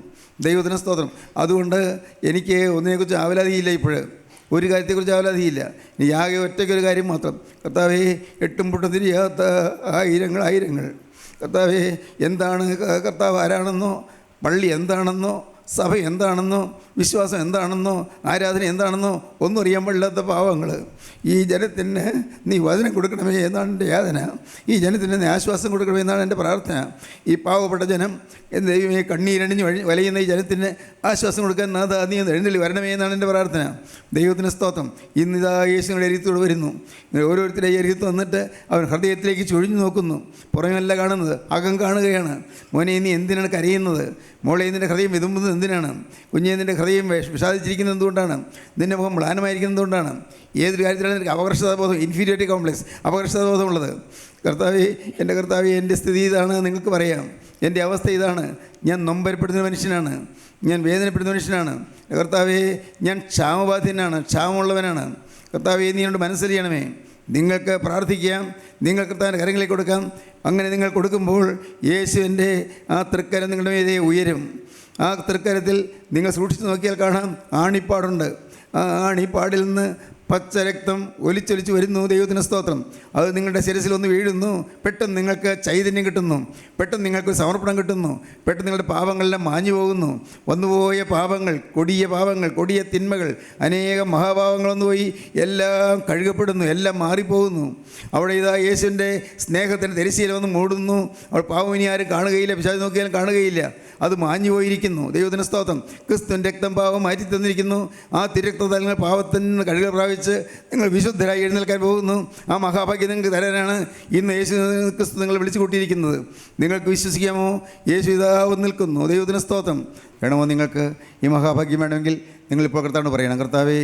ദൈവത്തിന് സ്തോത്രം. അതുകൊണ്ട് എനിക്ക് ഒന്നിനെക്കുറിച്ച് ആവലാതിയില്ല, ഒരു കാര്യത്തെക്കുറിച്ച് ആവലാതിയില്ല. ഇനി ആകെ ഒറ്റയ്ക്കൊരു കാര്യം മാത്രം, കർത്താവേ, എട്ടും പൊട്ടും തിരിയാത്ത ആയിരങ്ങൾ. കർത്താവേ, എന്താണ് കർത്താവ് ആരാണെന്നോ, പള്ളി എന്താണെന്നോ, സഭ എന്താണെന്നോ, വിശ്വാസം എന്താണെന്നോ, ആരാധന എന്താണെന്നോ ഒന്നും അറിയാൻ പാടില്ലാത്ത പാവങ്ങൾ. ഈ ജനത്തിന് നീ വചനം കൊടുക്കണമേ എന്നാണ് എൻ്റെ യാതന. ഈ ജനത്തിന് നീ ആശ്വാസം കൊടുക്കണമേ എന്നാണ് എൻ്റെ പ്രാർത്ഥന. ഈ പാവപ്പെട്ട ജനം ദൈവമേ കണ്ണീരണിഞ്ഞ് വലയുന്ന ഈ ജനത്തിന് ആശ്വാസം കൊടുക്കാൻ നീ എഴുന്നള്ളി വരണമേ എന്നാണ് എൻ്റെ പ്രാർത്ഥന. ദൈവത്തിന് സ്തോത്രം. ഇന്നിതാ യേശുവിൻ്റെ അരികത്തോട് വരുന്നു. ഓരോരുത്തരുടെ അരികത്ത് വന്നിട്ട് അവൻ ഹൃദയത്തിലേക്ക് ചൊഴിഞ്ഞു നോക്കുന്നു. പുറമല്ല കാണുന്നത്, അകം കാണുകയാണ്. മോനെ, നീ എന്തിനാണ് കരയുന്നത്? മോളെ, നിൻ്റെ ഹൃദയം വിതുമ്പുന്നത് എന്തിനാണ്? കുഞ്ഞെ, നിൻ്റെ ഹൃദയം വിഷാദിച്ചിരിക്കുന്നത് എന്തുകൊണ്ടാണ്? നിൻ്റെ മുഖം മ്ലാനമായിരിക്കുന്നത് എന്തുകൊണ്ടാണ്? ഏതൊരു കാര്യത്തിലാണ് നിനക്ക് അപകർഷതാബോധം, ഇൻഫീരിയോറിറ്റി കോംപ്ലക്സ്, അപകർഷതാബോധമുള്ളത്? എൻ്റെ കർത്താവേ, എൻ്റെ സ്ഥിതി ഇതാണ്, നിങ്ങൾക്ക് പറയാം. എൻ്റെ അവസ്ഥ ഇതാണ്. ഞാൻ നൊമ്പരപ്പെടുന്ന മനുഷ്യനാണ്, ഞാൻ വേദനപ്പെടുന്ന മനുഷ്യനാണ്. കർത്താവേ, ഞാൻ ക്ഷാമബാധിതനാണ്, ക്ഷാമമുള്ളവനാണ്. കർത്താവേ, നീ എന്നോട് മനസ്സറിയണമേ. നിങ്ങൾക്ക് പ്രാർത്ഥിക്കാം, നിങ്ങൾ കർത്താവിൻ്റെ കരങ്ങളിലേക്ക് കൊടുക്കാം. അങ്ങനെ നിങ്ങൾ കൊടുക്കുമ്പോൾ യേശുവിൻ്റെ ആ തൃക്കരം നിങ്ങളുടെ മീതെ ഉയരും. ആ തൃക്കരത്തിൽ നിങ്ങൾ സൂക്ഷിച്ച് നോക്കിയാൽ കാണാം ആണിപ്പാടുണ്ട്. ആ ആണിപ്പാടിൽ നിന്ന് പച്ച രക്തം ഒലിച്ചൊലിച്ച് വരുന്നു. ദൈവത്തിന് സ്തോത്രം. അത് നിങ്ങളുടെ ശിരസിൽ ഒന്ന് വീഴുന്നു. പെട്ടെന്ന് നിങ്ങൾക്ക് ചൈതന്യം കിട്ടുന്നു, പെട്ടെന്ന് നിങ്ങൾക്ക് സമർപ്പണം കിട്ടുന്നു, പെട്ടെന്ന് നിങ്ങളുടെ പാപങ്ങളെല്ലാം മാഞ്ഞു പോകുന്നു. വന്നുപോയ പാപങ്ങൾ, കൊടിയ പാപങ്ങൾ, കൊടിയ തിന്മകൾ, അനേകം മഹാപാപങ്ങൾ വന്നുപോയി എല്ലാം കഴുകപ്പെടുന്നു, എല്ലാം മാറിപ്പോകുന്നു. അവിടെ ഇതാ യേശുവിൻ്റെ സ്നേഹത്തിൻ്റെ തിരശ്ശീല വന്ന് മൂടുന്നു. അവൾ പാപം ഇനി ആരും കാണുകയില്ല, പിശാച് നോക്കിയാലും കാണുകയില്ല. അത് മാഞ്ഞു പോയിരിക്കുന്നു. ദൈവത്തിന് സ്തോത്രം. ക്രിസ്തുവിൻ്റെ രക്തം പാപം മാറ്റി തന്നിരിക്കുന്നു. ആ തിരക്തത്താൽ നിങ്ങൾ പാപത്തിൽ നിന്ന് കഴുകൽ പ്രാപിച്ച് നിങ്ങൾ വിശുദ്ധരായി എഴുന്നേൽക്കാൻ പോകുന്നു. ആ മഹാഭാഗ്യം നിങ്ങൾക്ക് തരാനാണ് ഇന്ന് യേശു ക്രിസ്തു നിങ്ങൾ വിളിച്ചു കൂട്ടിയിരിക്കുന്നത്. നിങ്ങൾക്ക് വിശ്വസിക്കാമോ? യേശു ഇതാ നിൽക്കുന്നു. ദൈവത്തിന് സ്തോത്രം. വേണമോ നിങ്ങൾക്ക് ഈ മഹാഭാഗ്യം വേണമെങ്കിൽ നിങ്ങളിപ്പോൾ കർത്താവിനോട് പറയണം, കർത്താവേ,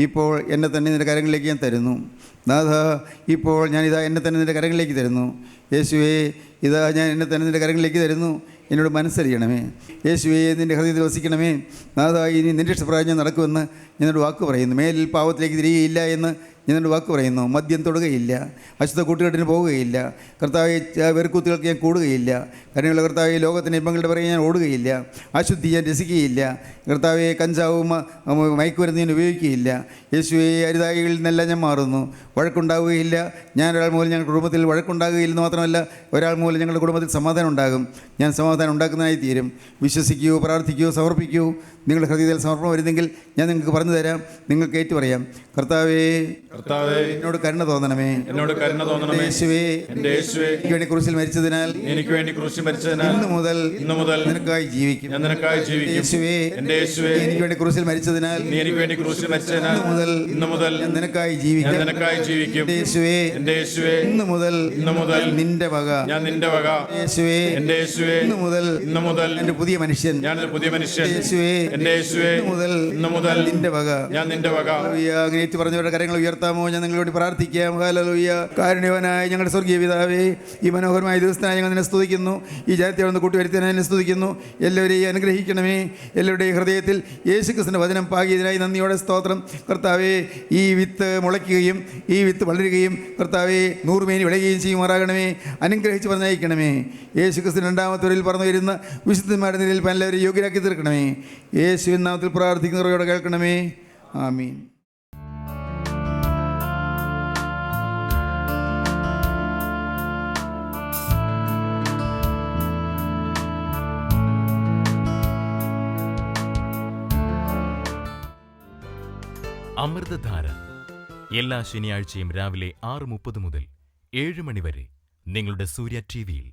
ഇപ്പോൾ എന്നെ തന്നെ നിൻ്റെ കരങ്ങളിലേക്ക് ഞാൻ തരുന്നു. നാഥ, ഇപ്പോൾ ഞാനിതാ എന്നെ തന്നെ നിൻ്റെ കരങ്ങളിലേക്ക് തരുന്നു. യേശുവേ, ഇതാ ഞാൻ എന്നെ തന്നെ നിൻ്റെ കരങ്ങളിലേക്ക് തരുന്നു. എന്നോട് മനസ്സറിയണമേ. യേശുവേ, നിൻ്റെ ഹൃദയത്തിൽ വസിക്കണമേ. നാഥ, ഇനി നിൻ്റെ ഇഷ്ടപ്രകാരം ഞാൻ നടക്കുമെന്ന് ഞാനോട് വാക്ക് പറയുന്നു. മേലിൽ പാവത്തിലേക്ക് തിരികെയില്ല എന്ന് ഞാനോട് വാക്ക് പറയുന്നു. മദ്യം തൊടുകയില്ല, അശുദ്ധ കൂട്ടുകെട്ടിന് പോവുകയില്ല, കർത്താവെ വെറുക്കൂത്തുകൾക്ക് ഞാൻ കൂടുകയില്ല, കരുണയുള്ള കർത്താവെ ലോകത്തിൻ്റെ ഇമ്പങ്ങളുടെ പിറകെ ഞാൻ ഓടുകയില്ല, അശുദ്ധി ഞാൻ രസിക്കുകയില്ല, കർത്താവെ കഞ്ചാവും മയക്കുമരുന്ന് ഞാൻ ഉപയോഗിക്കുകയില്ല. യേശുവെ, അരുതായികളിൽ നിന്നെല്ലാം ഞാൻ മാറുന്നു. വഴക്കുണ്ടാവുകയില്ല. ഞാൻ ഒരാൾ മൂലം ഞങ്ങളുടെ കുടുംബത്തിൽ വഴക്കുണ്ടാകുകയില്ലെന്ന് മാത്രമല്ല, ഒരാൾ മൂലം ഞങ്ങളുടെ കുടുംബത്തിൽ സമാധാനം ഉണ്ടാകും. ഞാൻ സമാധാനം ഉണ്ടാക്കുന്നതായി തീരും. വിശ്വസിക്കൂ, പ്രാർത്ഥിക്കൂ, സമർപ്പിക്കൂ. നിങ്ങളുടെ ഹൃദയത്തിൽ സമർപ്പണം വരുന്നെങ്കിൽ ഞാൻ നിങ്ങൾക്ക് പറഞ്ഞു തരാം. നിങ്ങൾക്ക് ഏറ്റു പറയാം, കർത്താവേ, എന്നോട് കരുണ തോന്നണമേ, എന്നോട് കരുണ തോന്നണമേ. യേശുവേ, എൻ്റെ യേശുവേ, എനിക്ക് വേണ്ടി ക്രൂശിൽ മരിച്ചതിനാൽ ഇന്നു മുതൽ നിനക്കായി ജീവിക്കും. ഞാൻ നിനക്കായി ജീവിക്കും. യേശുവേ, എൻ്റെ യേശുവേ, എനിക്ക് വേണ്ടി ക്രൂശിൽ മരിച്ചതിനാൽ ഇന്നു മുതൽ ഞാൻ നിനക്കായി ജീവിക്കും. യേശുവേ, എൻ്റെ യേശുവേ, ഇന്നു മുതൽ നിന്റെ വക, ഞാൻ നിന്റെ വക. യേശുവേ, എൻ്റെ യേശുവേ, ഇന്നു മുതൽ എൻ്റെ പുതിയ മനുഷ്യൻ, ഞാനൊരു പുതിയ മനുഷ്യൻ. യേശുവേ, എൻ്റെ യേശുവേ, ഇന്നു മുതൽ നിന്റെ വക, ഞാൻ നിന്റെ വക. അങ്ങനെ ഏറ്റു പറഞ്ഞവരുടെ കരങ്ങൾ ഉയർത്താമോ? ഞാൻ നിങ്ങളോട് പ്രാർത്ഥിക്കാം. ഹല്ലേലൂയ. കാരുണ്യവാനായ ഞങ്ങളുടെ സ്വർഗീയ പിതാവേ, ഈ മനോഹരമായ ദിവസത്തിനായി ഞങ്ങൾ നിന്നെ സ്തുതിക്കുന്നു. ഈ ജനത്തെ വന്ന് കൂട്ടിവരുത്താനായി നിന്നെ സ്തുതിക്കുന്നു. എല്ലാവരെയും അനുഗ്രഹിക്കണമേ. എല്ലാവരുടെയും ഹൃദയത്തിൽ യേശുക്രിസ്തുവിൻ്റെ വചനം പാകിയതിനായി നന്ദിയോടെ സ്തോത്രം. കർത്താവേ, ഈ വിത്ത് മുളയ്ക്കുകയും ഈ വിത്ത് വളരുകയും കർത്താവേ 100 മേനി വിളയുകയും ചെയ്യുമാറാകണമേ. അനുഗ്രഹിച്ച് പറഞ്ഞയക്കണമേ. യേശുക്രിസ്തു രണ്ടാമത്തെ വരിൽ പറഞ്ഞു വരുന്ന വിശുദ്ധന്മാരുടെ നിലയിൽ എല്ലാവരെയും യോഗ്യരാക്കി തീർക്കണമേ. യേശുവിൻ നാമത്തിൽ പ്രാർത്ഥിക്കുന്നവരോട് കേൾക്കണമേ. ആമീൻ. അമൃതധാര എല്ലാ ശനിയാഴ്ചയും രാവിലെ 6:30 മുതൽ 7 മണി വരെ നിങ്ങളുടെ സൂര്യ TV-യിൽ.